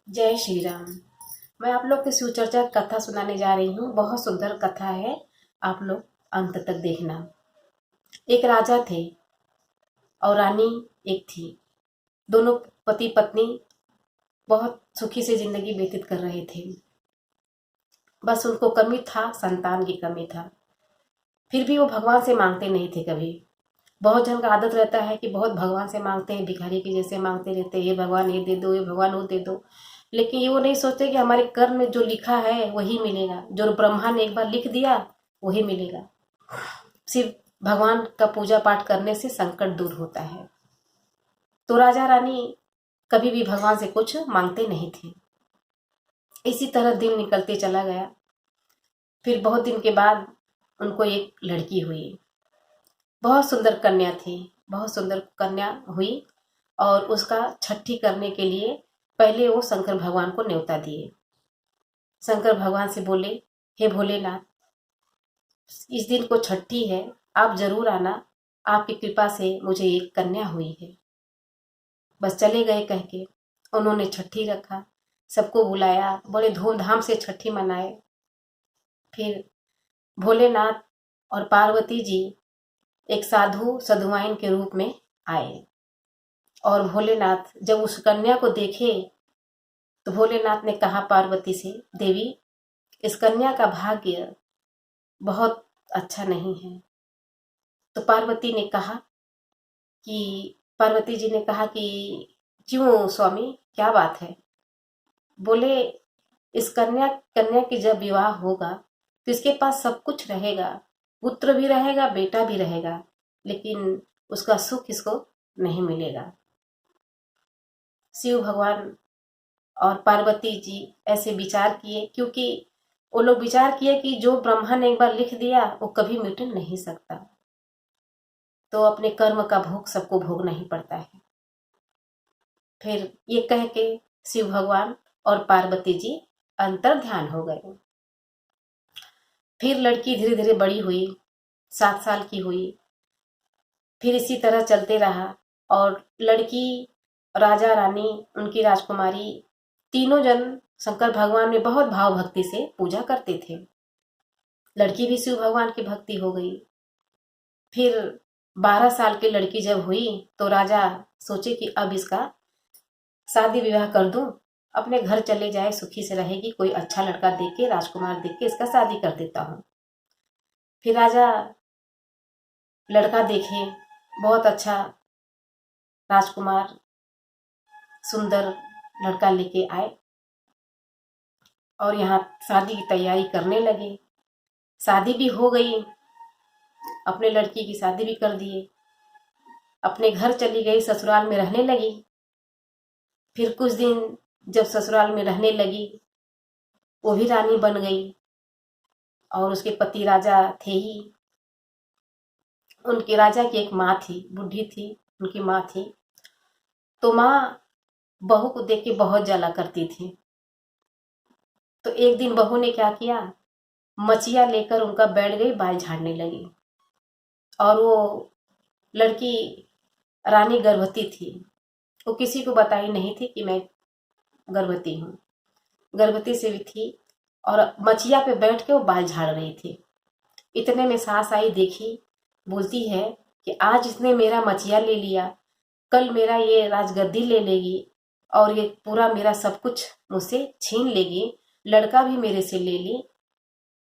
जय श्री राम। मैं आप लोग की सुचर्चा कथा सुनाने जा रही हूँ। बहुत सुंदर कथा है, आप लोग अंत तक देखना। एक राजा थे और रानी एक थी। दोनों पति पत्नी बहुत सुखी से जिंदगी व्यतीत कर रहे थे। बस उनको कमी था, संतान की कमी था। फिर भी वो भगवान से मांगते नहीं थे कभी। बहुत जन का आदत रहता है कि बहुत भगवान से मांगते हैं, भिखारी की जैसे मांगते रहते हैं, ये भगवान ये दे दो, ये भगवान वो दे दो। लेकिन ये वो नहीं सोचते कि हमारे कर्म में जो लिखा है वही मिलेगा। जो ब्रह्मा ने एक बार लिख दिया वही मिलेगा। सिर्फ भगवान का पूजा पाठ करने से संकट दूर होता है। तो राजा रानी कभी भी भगवान से कुछ मांगते नहीं थे। इसी तरह दिन निकलते चला गया। फिर बहुत दिन के बाद उनको एक लड़की हुई। बहुत सुंदर कन्या थी, बहुत सुंदर कन्या हुई। और उसका छठी करने के लिए पहले वो शंकर भगवान को न्योता दिए। शंकर भगवान से बोले, हे भोलेनाथ, इस दिन को छठी है, आप जरूर आना। आपकी कृपा से मुझे एक कन्या हुई है। बस चले गए कह के। उन्होंने छठी रखा, सबको बुलाया, बड़े धूमधाम से छठी मनाए। फिर भोलेनाथ और पार्वती जी एक साधु सधुआइन के रूप में आए। और भोलेनाथ जब उस कन्या को देखे तो भोलेनाथ ने कहा पार्वती से, देवी, इस कन्या का भाग्य बहुत अच्छा नहीं है। तो पार्वती जी ने कहा कि क्यों स्वामी, क्या बात है? बोले, इस कन्या कन्या की जब विवाह होगा तो इसके पास सब कुछ रहेगा, पुत्र भी रहेगा, बेटा भी रहेगा, लेकिन उसका सुख इसको नहीं मिलेगा। शिव भगवान और पार्वती जी ऐसे विचार किए, क्योंकि वो लोग विचार किए कि जो ब्रह्मा ने एक बार लिख दिया वो कभी मिट नहीं सकता। तो अपने कर्म का भोग सबको भोगना ही पड़ता है। फिर ये कह के शिव भगवान और पार्वती जी अंतर ध्यान हो गए। फिर लड़की धीरे धीरे बड़ी हुई, 7 साल की हुई। फिर इसी तरह चलते रहा। और लड़की, राजा रानी, उनकी राजकुमारी, तीनों जन शंकर भगवान में बहुत भाव भक्ति से पूजा करते थे। लड़की भी शिव भगवान की भक्ति हो गई। फिर 12 साल की लड़की जब हुई तो राजा सोचे कि अब इसका शादी विवाह कर दूं, अपने घर चले जाए, सुखी से रहेगी, कोई अच्छा लड़का देख के, राजकुमार देख के इसका शादी कर देता हूँ। फिर राजा लड़का देखे, बहुत अच्छा राजकुमार सुंदर लड़का लेके आए और यहाँ शादी की तैयारी करने लगे। शादी भी हो गई, अपने लड़की की शादी भी कर दिए। अपने घर चली गई, ससुराल में रहने लगी। फिर कुछ दिन जब ससुराल में रहने लगी, वो भी रानी बन गई। और उसके पति राजा थे ही। उनके राजा की एक माँ थी, बूढ़ी थी, उनकी माँ थी। तो माँ बहू को देख के बहुत जला करती थी। तो एक दिन बहू ने क्या किया, मचिया लेकर उनका बैठ गई, बाल झाड़ने लगी। और वो लड़की रानी गर्भवती थी। वो किसी को बताई नहीं थी कि मैं गर्भवती हूँ। गर्भवती से भी थी और मचिया पे बैठ के वो बाल झाड़ रही थी। इतने में सास आई, देखी, बोलती है कि आज इसने मेरा मचिया ले लिया, कल मेरा ये राजगद्दी ले लेगी और ये पूरा मेरा सब कुछ मुझसे छीन लेगी। लड़का भी मेरे से ले ली,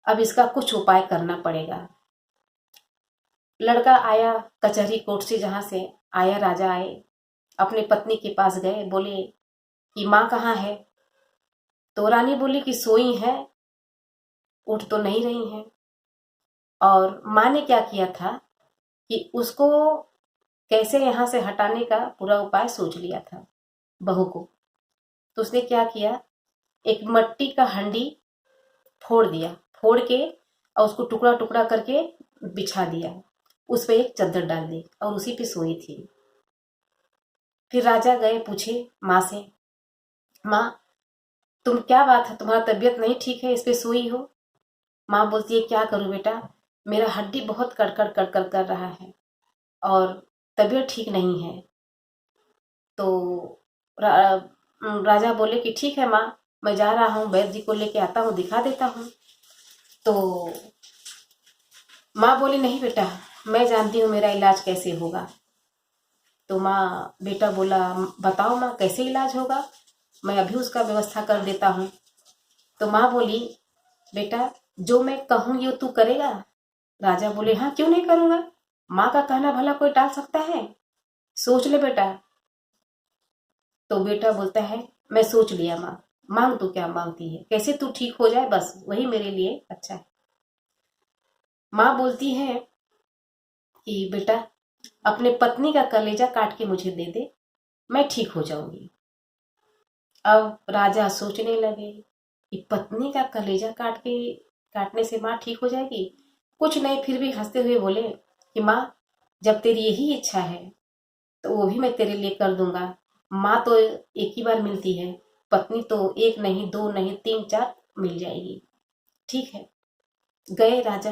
अब इसका कुछ उपाय करना पड़ेगा। लड़का आया कचहरी कोर्ट से, जहाँ से आया राजा आए, अपने पत्नी के पास गए, बोले कि माँ कहाँ है? तो रानी बोली कि सोई है, उठ तो नहीं रही है। और माँ ने क्या किया था कि उसको कैसे यहाँ से हटाने का पूरा उपाय सोच लिया था, बहू को। तो उसने क्या किया, एक मट्टी का हंडी फोड़ दिया, फोड़ के और उसको टुकड़ा टुकड़ा करके बिछा दिया। उस पर एक चादर डाल दी और उसी पे सोई थी। फिर राजा गए, पूछे माँ से, माँ तुम, क्या बात है, तुम्हारा तबीयत नहीं ठीक है, इस पे सोई हो? माँ बोलती है, क्या करूँ बेटा, मेरा हड्डी बहुत कड़कड़ कड़कड़ कर रहा है और तबीयत ठीक नहीं है। तो राजा बोले कि ठीक है माँ, मैं जा रहा हूँ, वैद्य जी को लेके आता हूँ, दिखा देता हूँ। तो माँ बोली नहीं बेटा, मैं जानती हूँ मेरा इलाज कैसे होगा। तो बेटा बोला बताओ माँ कैसे इलाज होगा, मैं अभी उसका व्यवस्था कर देता हूँ। तो माँ बोली बेटा जो मैं कहूँ ये तू करेगा। राजा बोले हाँ क्यों नहीं करूँगा, माँ का कहना भला कोई टाल सकता है, सोच ले बेटा। तो बेटा बोलता है मैं सोच लिया माँ, मांग तू क्या मांगती है, कैसे तू ठीक हो जाए बस वही मेरे लिए अच्छा है। माँ बोलती है कि बेटा अपने पत्नी का कलेजा काट के मुझे दे दे, मैं ठीक हो जाऊंगी। अब राजा सोचने लगे कि पत्नी का कलेजा काटने से माँ ठीक हो जाएगी। कुछ नहीं, फिर भी हंसते हुए बोले कि माँ जब तेरी यही इच्छा है तो वो भी मैं तेरे लिए कर दूंगा। माँ तो एक ही बार मिलती है, पत्नी तो एक नहीं, दो नहीं, तीन चार मिल जाएगी। ठीक है। गए राजा,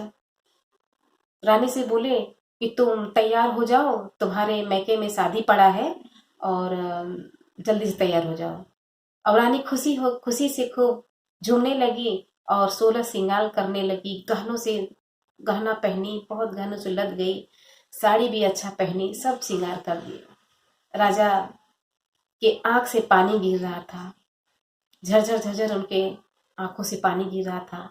रानी से बोले कि तुम तैयार हो जाओ, तुम्हारे मैके में शादी पड़ा है और जल्दी से तैयार हो जाओ। अब रानी खुशी से खूब झूमने लगी और 16 श्रृंगार करने लगी, गहनों से गहना पहनी, बहुत गहनों से लद गई, साड़ी भी अच्छा पहनी, सब श्रृंगार कर दिया। राजा के आंख से पानी गिर रहा था, झरझर झरझर उनके आंखों से पानी गिर रहा था।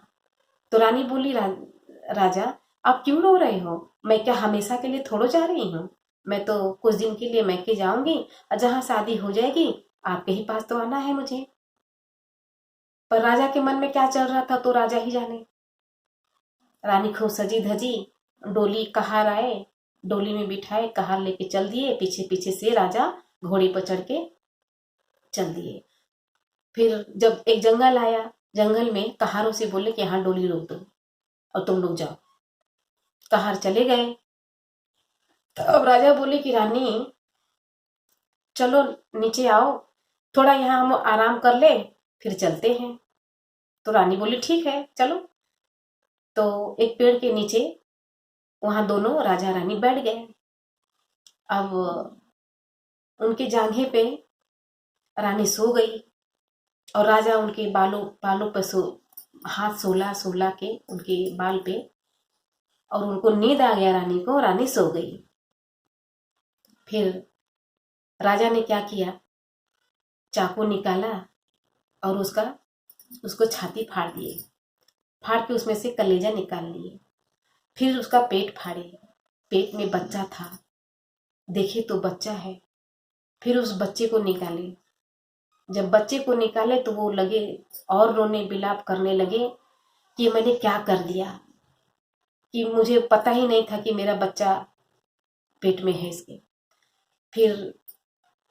तो रानी बोली राजा आप क्यों रो रहे हो, मैं क्या हमेशा के लिए थोड़ो जा रही हूँ, मैं तो कुछ दिन के लिए मैके जाऊंगी और जहां शादी हो जाएगी आपके ही पास तो आना है मुझे। पर राजा के मन में क्या चल रहा था तो राजा ही जाने। रानी खूब सजी धजी, डोली कहार आए, डोली में बिठाए, कहार लेके चल दिए, पीछे पीछे से राजा घोड़े पर चढ़ के चल दिए। फिर जब एक जंगल आया, जंगल में कहारों से बोले कि यहाँ डोली रोक दो और तुम लोग जाओ। कहार चले गए। तो अब राजा बोले कि रानी चलो नीचे आओ, थोड़ा यहाँ हम आराम कर ले, फिर चलते हैं। तो रानी बोली ठीक है चलो। तो एक पेड़ के नीचे वहां दोनों राजा रानी बैठ गए। अब उनके जांघे पे रानी सो गई और राजा उनके बालों बालों पे हाथ सोला सोला के उनके बाल पे, और उनको नींद आ गया रानी को, रानी सो गई। फिर राजा ने क्या किया, चाकू निकाला और उसको छाती फाड़ दिए, फाड़ के उसमें से कलेजा निकाल लिए। फिर उसका पेट फाड़े, पेट में बच्चा था, देखे तो बच्चा है। फिर उस बच्चे को निकाले, जब बच्चे को निकाले तो वो लगे और रोने बिलाप करने लगे कि मैंने क्या कर दिया, कि मुझे पता ही नहीं था कि मेरा बच्चा पेट में है इसके। फिर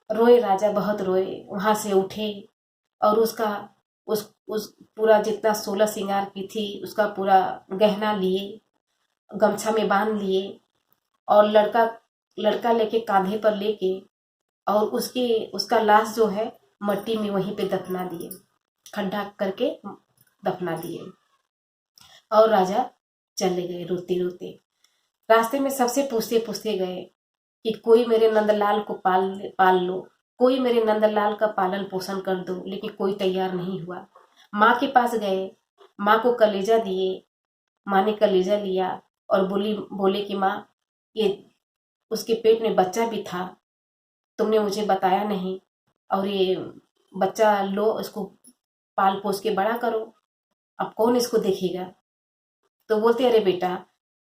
रोए राजा, बहुत रोए, वहां से उठे और उस पूरा जितना 16 श्रृंगार की थी उसका पूरा गहना लिए, गमछा में बांध लिए और लड़का लड़का लेके कांधे पर लेके और उसका लाश जो है मट्टी में वहीं पे दफना दिए, खड्डा करके दफना दिए। और राजा चले गए रोते रोते। रास्ते में सबसे पूछते पूछते गए कि कोई मेरे नंदलाल को पाल लो, कोई मेरे नंदलाल का पालन पोषण कर दो, लेकिन कोई तैयार नहीं हुआ। माँ के पास गए, माँ को कलेजा दिए, माँ ने कलेजा लिया और बोले कि माँ ये उसके पेट में बच्चा भी था, तुमने मुझे बताया नहीं, और ये बच्चा लो, इसको पाल पोस के बड़ा करो, अब कौन इसको देखेगा। तो बोलते अरे बेटा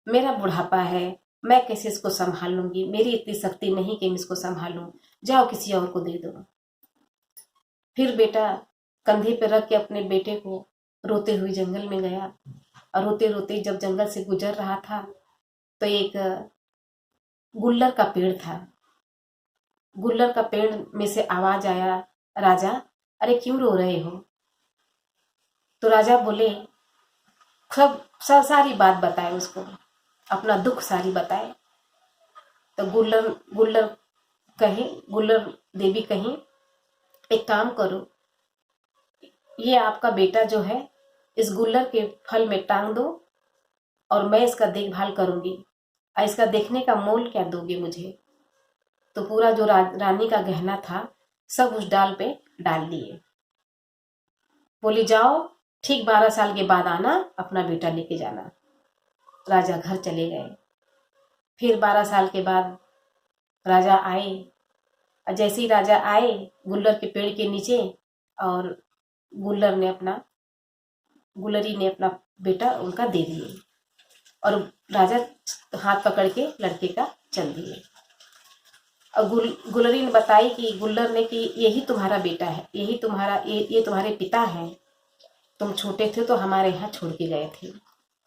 मेरा बुढ़ापा है, मैं कैसे इसको संभाल लूंगी, मेरी इतनी शक्ति नहीं कि मैं इसको संभालूं, जाओ किसी और को दे दो। फिर बेटा कंधे पे रख के अपने बेटे को रोते हुए जंगल में गया, और रोते रोते जब जंगल से गुजर रहा था तो एक गुल्लर का पेड़ था। गुल्लर का पेड़ में से आवाज आया, राजा अरे क्यों रो रहे हो। तो राजा बोले सब सारी बात बताए उसको, अपना दुख सारी बताए। तो गुल्लर देवी कहीं एक काम करो, ये आपका बेटा जो है इस गुल्लर के फल में टांग दो और मैं इसका देखभाल करूंगी, और इसका देखने का मोल क्या दोगे मुझे। तो पूरा जो रानी का गहना था सब उस डाल पे डाल दिए। बोली जाओ, ठीक 12 साल के बाद आना, अपना बेटा लेके जाना। राजा घर चले गए। फिर 12 साल के बाद राजा आए। और जैसे ही राजा आए गुल्लर के पेड़ के नीचे, और गुल्लरी ने अपना बेटा उनका दे दिए, और राजा हाथ पकड़ के लड़के का चल दिए। और गुल्लरी ने बताई कि गुल्लर ने कि यही तुम्हारा बेटा है, यही तुम्हारा ये तुम्हारे पिता हैं। तुम छोटे थे तो हमारे यहाँ छोड़ के गए थे,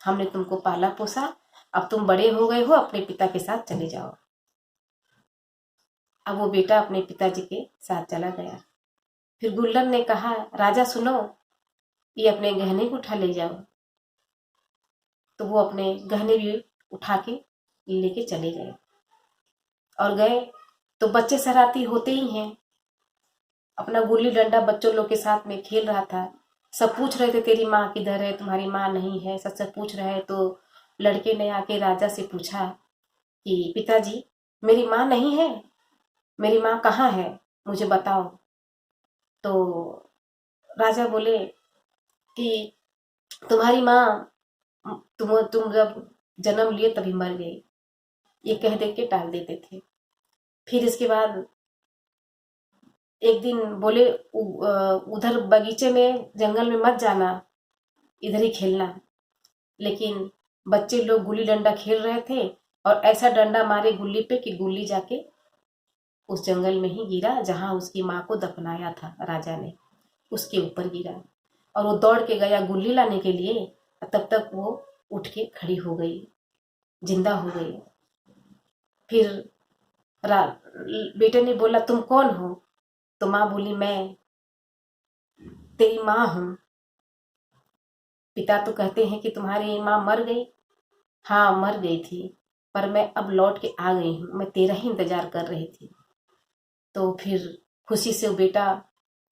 हमने तुमको पाला पोसा, अब तुम बड़े हो गए हो, अपने पिता के साथ चले जाओ। अब वो बेटा अपने पिताजी के साथ चला गया। फिर गुल्लर ने कहा, राजा सुनो, ये अपने गहने को उठा ले जाओ। तो वो अपने गहने भी उठा के लेके चले गए। और गए तो बच्चे शरारती होते ही हैं। अपना गुल्ली डंडा बच्चों लोग के साथ में खेल रहा था। सब पूछ रहे थे तेरी माँ किधर है, तुम्हारी माँ नहीं है, सब पूछ रहे हैं। तो लड़के ने आके राजा से पूछा कि पिताजी, मेरी माँ नहीं है, मेरी माँ कहाँ है, मुझे बताओ। तो राजा बोले कि तुम्हारी माँ तुम जब जन्म लिए तभी मर गई, ये कह दे के टाल देते थे। फिर इसके बाद एक दिन बोले उधर बगीचे में जंगल में मत जाना, इधर ही खेलना। लेकिन बच्चे लोग गुल्ली डंडा खेल रहे थे, और ऐसा डंडा मारे गुल्ली पे कि गुल्ली जाके उस जंगल में ही गिरा जहां उसकी माँ को दफनाया था राजा ने, उसके ऊपर गिरा। और वो दौड़ के गया गुल्ली लाने के लिए, तब तक वो उठ के खड़ी हो गई, जिंदा हो गई। फिर बेटे ने बोला, तुम कौन हो? तो माँ बोली, मैं तेरी माँ हूँ। पिता तो कहते हैं कि तुम्हारी माँ मर गई। हाँ, मर गई थी, पर मैं अब लौट के आ गई हूँ, मैं तेरा ही इंतजार कर रही थी। तो फिर खुशी से वो बेटा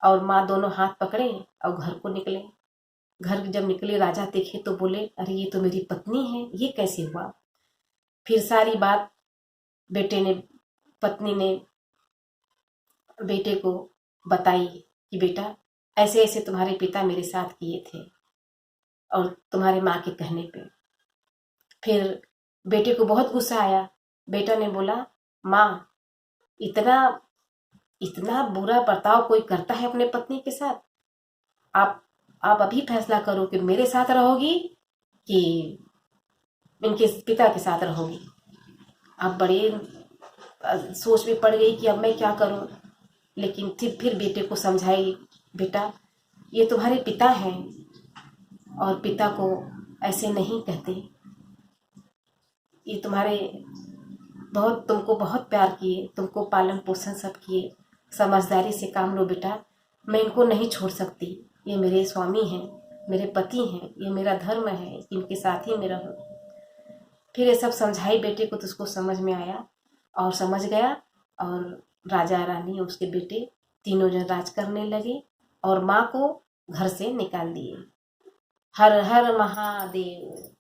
और माँ दोनों हाथ पकड़े और घर को निकले। घर जब निकले राजा देखे तो बोले, अरे ये तो मेरी पत्नी है, ये कैसे हुआ? फिर सारी बात पत्नी ने बेटे को बताई कि बेटा, ऐसे ऐसे तुम्हारे पिता मेरे साथ किए थे, और तुम्हारे माँ के कहने पे। फिर बेटे को बहुत गुस्सा आया। बेटा ने बोला, माँ, इतना इतना बुरा बर्ताव कोई करता है अपने पत्नी के साथ? आप आप अभी फैसला करो कि मेरे साथ रहोगी कि इनके पिता के साथ रहोगी। अब बड़े सोच में पड़ गई कि अब मैं क्या करूं। लेकिन फिर बेटे को समझाई, बेटा, ये तुम्हारे पिता हैं, और पिता को ऐसे नहीं कहते। ये तुमको बहुत प्यार किए, तुमको पालन पोषण सब किए, समझदारी से काम लो बेटा, मैं इनको नहीं छोड़ सकती। ये मेरे स्वामी हैं, मेरे पति हैं, ये मेरा धर्म है, इनके साथ ही मैं रहूं। फिर ये सब समझाई बेटे को, तो उसको समझ में आया और समझ गया। और राजा रानी उसके बेटे तीनों जन राज करने लगे, और माँ को घर से निकाल दिए। हर हर महादेव।